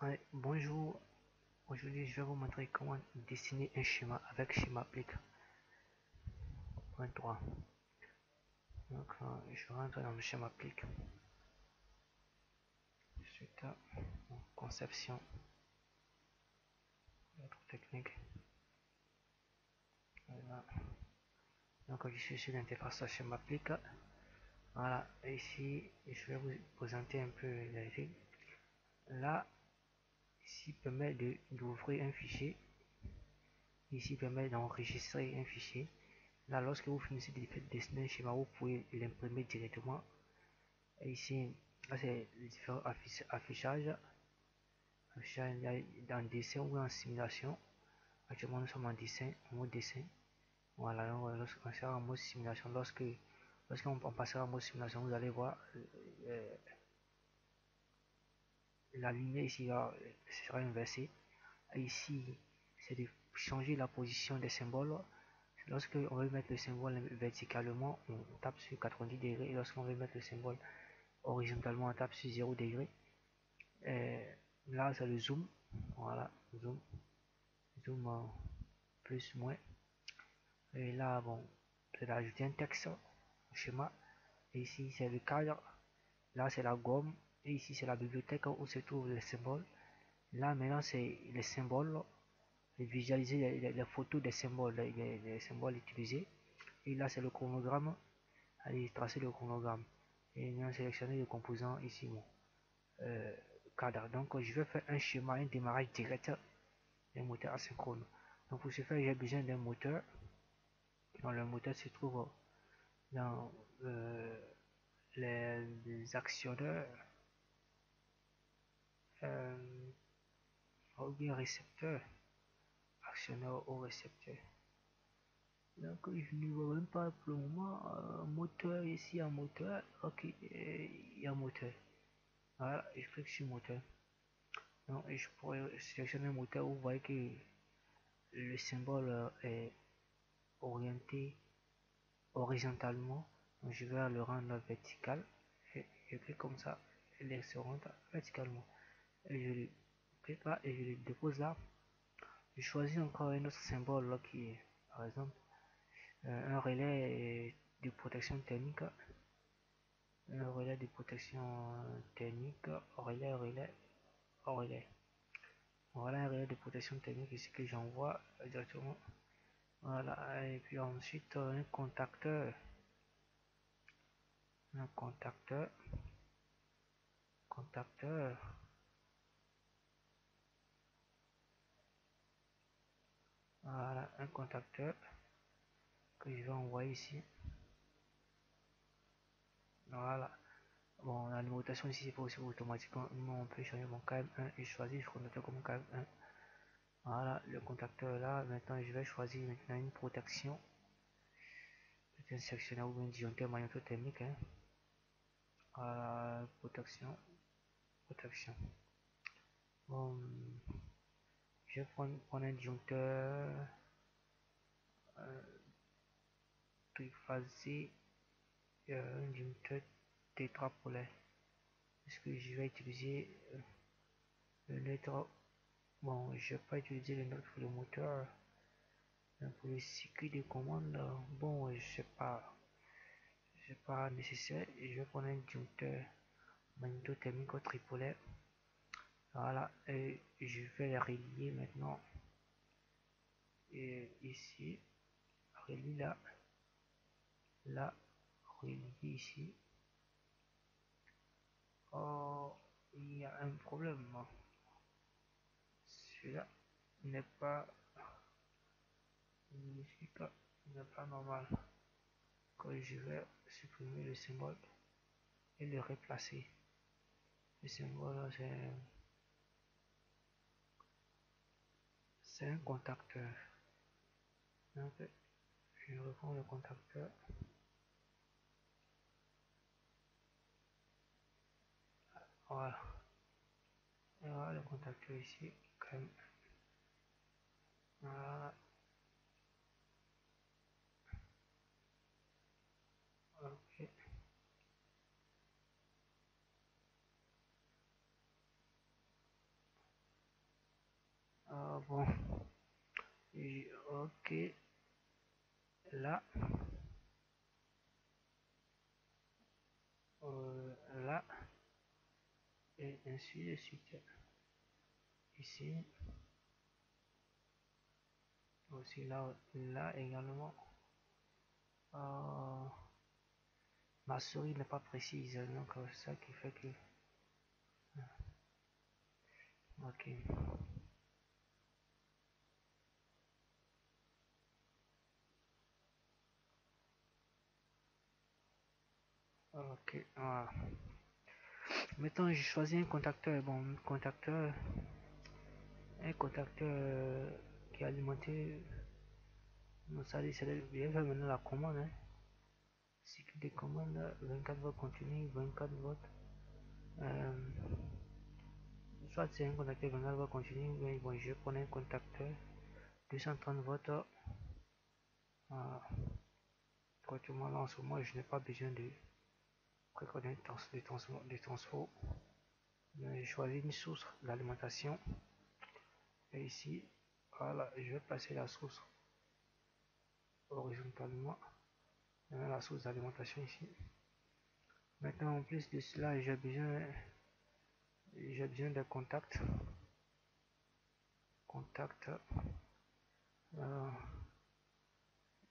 Ouais, bonjour, aujourd'hui je vais vous montrer comment dessiner un schéma avec schéma-applique 23. Donc je rentre dans le schéma-applique. Suite à conception, notre technique. Voilà. Donc je suis sur l'interface schéma-applique. Voilà, ici je vais vous présenter un peu les règles. Là, ici permet d'ouvrir un fichier. Ici permet d'enregistrer un fichier. Là, lorsque vous finissez de dessiner un schéma, vous pouvez l'imprimer directement. Et ici, là c'est les différents affichages. Dans dessin ou en simulation. Actuellement, nous sommes en dessin, en mode dessin. Voilà, lorsqu'on sera en mode simulation, lorsqu'on passera en mode simulation, vous allez voir la lumière ici sera inversée. Et ici, c'est de changer la position des symboles. Lorsque on veut mettre le symbole verticalement, on tape sur 90 degrés. Et lorsqu'on veut mettre le symbole horizontalement, on tape sur 0 degrés. Là, c'est le zoom. Voilà, zoom plus moins. Et là, bon, c'est d'ajouter un texte au schéma. Et ici, c'est le cadre. Là, c'est la gomme. Et ici, c'est la bibliothèque où se trouvent les symboles. Là, maintenant, c'est les symboles. Visualiser les photos des symboles, les symboles utilisés. Et là, c'est le chronogramme. Allez, tracer le chronogramme. Et maintenant, sélectionner le composant ici, bon, cadre. Donc, je vais faire un schéma, un démarrage direct d'un moteur asynchrone. Donc, pour ce faire, j'ai besoin d'un moteur. Donc, le moteur se trouve dans les actionneurs ou bien récepteur, actionneur ou récepteur. Donc je ne vois même pas pour le moment moteur ici, un moteur. Ok, il y a moteur. Voilà, je clique sur moteur. Donc je pourrais sélectionner un moteur. Vous voyez que le symbole est orienté horizontalement. Donc je vais le rendre vertical. Et je clique comme ça, il se rend verticalement. Et je le clique là et je le dépose là. Je choisis encore un autre symbole là qui est par exemple un relais de protection thermique. Un relais de protection thermique, relais. Voilà un relais de protection thermique ici que j'envoie directement. Voilà, et puis ensuite un contacteur. Un contacteur. Contacteur. Voilà, un contacteur que je vais envoyer ici. Voilà. Bon, la numérotation ici c'est possible automatiquement. On peut changer mon KM1 et choisir le contacteur comme KM1. Voilà, le contacteur là. Maintenant, je vais choisir maintenant une protection. C'est un sectionnaire ou bien disjoncteur magnétothermique. Hein. Voilà, protection. Bon, je vais prendre un disjoncteur triphasé, un disjoncteur tétrapolaire. Est-ce que je vais utiliser le neutre? Bon, je vais pas utiliser le neutre pour le moteur. Pour le circuit de commande, bon, je sais pas. C'est pas nécessaire. Je vais prendre un disjoncteur magnétothermique tripolaire. Voilà, et je vais les relier maintenant. Et ici, relier là, relier ici. Oh, il y a un problème. Celui-là n'est pas n'est pas normal. Quand je vais supprimer le symbole et le replacer. Le symbole, c'est un contacteur. Donc, je reprends le contacteur. Voilà. Et voilà le contacteur ici. Voilà. Ok. Bon, ok, là, là, et ainsi de suite. Ici, aussi là également. Euh, Ma souris n'est pas précise, donc c'est ça qui fait que... Ok. Ok, voilà. Maintenant, j'ai choisi un contacteur. Bon, un contacteur qui est alimenté. Ça dit, c'est bien fait maintenant la commande. Hein. Cycle de commande, 24 volts continu, 24 volts. Euh, Soit c'est un contacteur 24 volts continu, mais bon, je prends un contacteur 230 volts. Actuellement, là, en ce moment, je n'ai pas besoin de précoder des transports. J'ai choisi une source d'alimentation. Et ici, voilà, je vais placer la source horizontalement. La source d'alimentation ici. Maintenant, en plus de cela, j'ai besoin de contacts. Contact. Euh,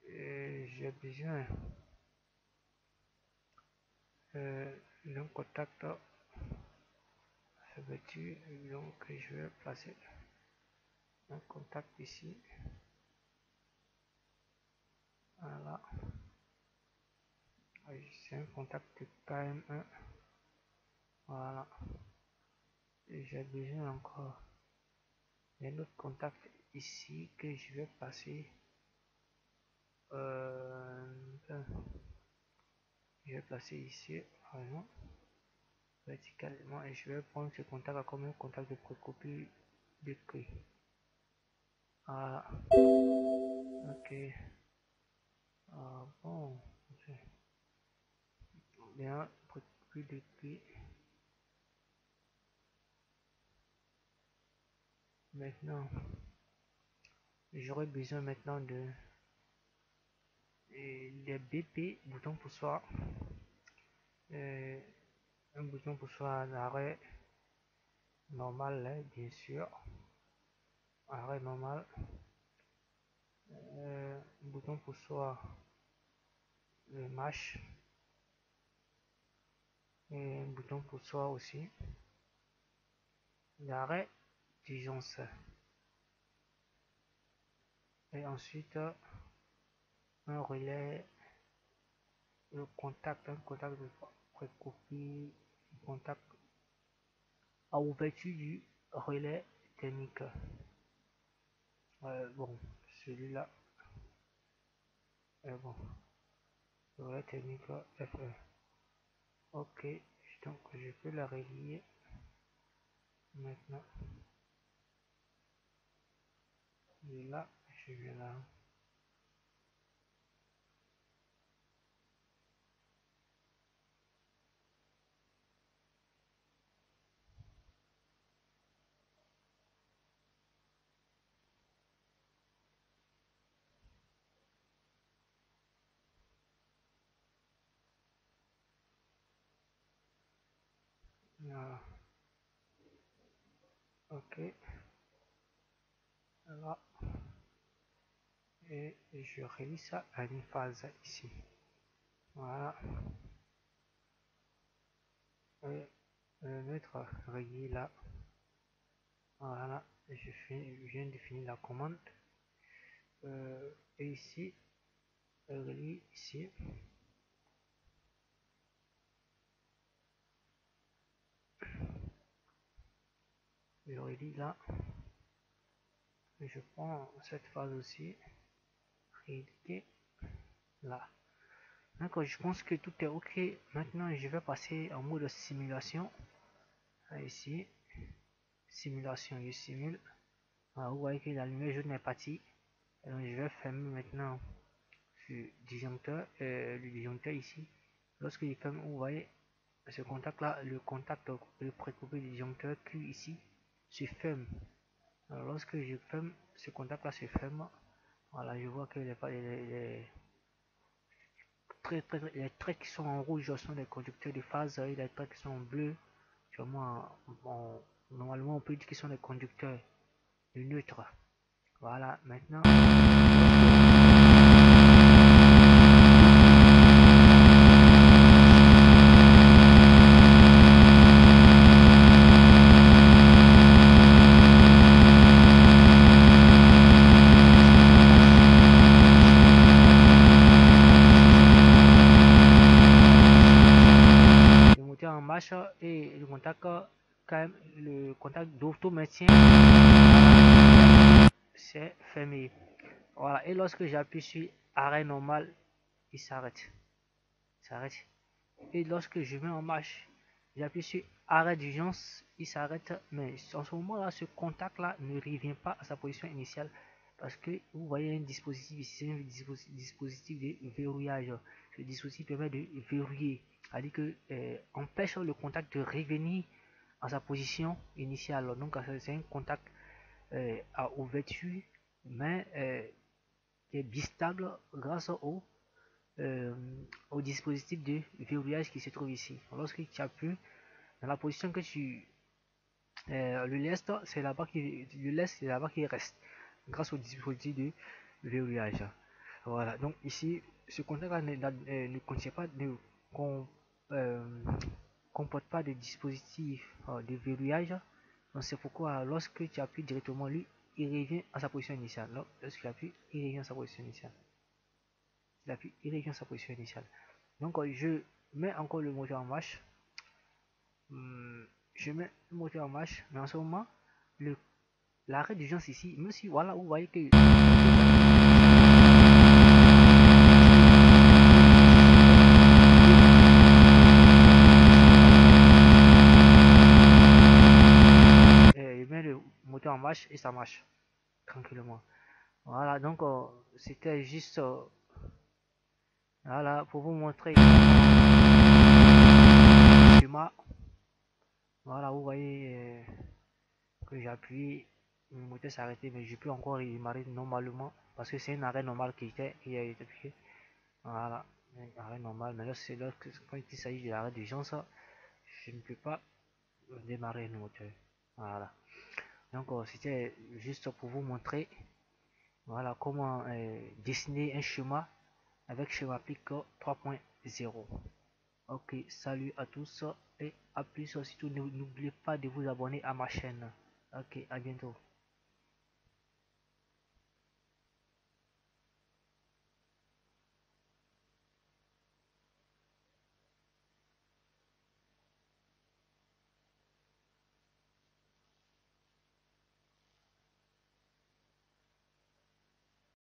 et j'ai besoin d'un contact vêtu. Donc, je vais placer un contact ici. Voilà. C'est un contact KM1. Voilà. Et j'ai besoin encore d'un autre contact ici que je vais passer. Je vais placer ici, vraiment, verticalement, et je vais prendre ce contact comme un contact de copie de clé. Voilà. Ok. Bon. Bien, copie de clé. Maintenant, j'aurais besoin maintenant des BP, bouton poussoir. Un bouton poussoir d'arrêt normal, hein, bien sûr. Arrêt normal. Bouton poussoir match. Et un bouton poussoir aussi. L'arrêt d'urgence. Et ensuite, un relais, un contact de précopie, contact à ouverture du relais technique. Bon, celui-là est bon. Relais technique FE. Ok, donc je peux la relier maintenant. Et là, je vais là. Voilà. Ok, là. Et je relie ça à une phase ici. Voilà. Et mettre relié là. Voilà. Je viens de finir la commande. Et ici, relie ici. Je relie là. Et je prends cette phase aussi. Relier là. D'accord, je pense que tout est ok. Maintenant, je vais passer en mode simulation. Ici, simulation, je simule. Vous voyez que la lumière jaune est partie. Donc, je vais fermer maintenant le disjoncteur, ici. Lorsque je ferme, vous voyez ce contact là, le contact le précoupé du disjoncteur Q ici se ferme. Alors, lorsque je ferme, ce contact là se ferme. Voilà, je vois que les traits qui sont en rouge sont des conducteurs de phase et les traits qui sont en bleu, normalement on peut dire qu'ils sont des conducteurs de neutre. Voilà, maintenant. En marche et le contact le contact d'auto maintien c'est fermé. Voilà, et lorsque j'appuie sur arrêt normal, il s'arrête. Et lorsque je mets en marche, j'appuie sur arrêt d'urgence, il s'arrête. Mais en ce moment là, ce contact là ne revient pas à sa position initiale parce que vous voyez un dispositif ici, c'est un dispositif de verrouillage. Ce dispositif permet de verrouiller, c'est-à-dire que empêche le contact de revenir à sa position initiale. Donc c'est un contact à ouverture, mais qui est bistable grâce au dispositif de verrouillage qui se trouve ici. Lorsque tu appuies dans la position que tu le laisses, c'est là-bas qui reste grâce au dispositif de verrouillage. Voilà, donc ici, ce contact-là ne contient pas euh, comporte pas de dispositif de verrouillage. Donc c'est pourquoi lorsque tu appuies directement, lui, il revient à sa position initiale. Donc, lorsque tu appuies, il revient à sa position initiale. Il revient à sa position initiale. Donc je mets encore le moteur en marche. Je mets le moteur en marche, mais en ce moment, l'arrêt d'urgence ici, même si voilà, vous voyez que je mets le moteur en marche et ça marche tranquillement. Voilà, donc c'était juste voilà pour vous montrer le schéma. Voilà, vous voyez que j'appuie, le moteur s'est arrêté, mais je peux encore redémarrer normalement parce que c'est un arrêt normal qui a été appliqué. Voilà, un arrêt normal, mais là c'est quand il s'agit de l'arrêt d'urgence, je ne peux pas démarrer le moteur. Voilà, donc c'était juste pour vous montrer voilà comment dessiner un schéma avec Schematic 3.0. Ok, salut à tous et à plus. Surtout n'oubliez pas de vous abonner à ma chaîne. Ok, à bientôt.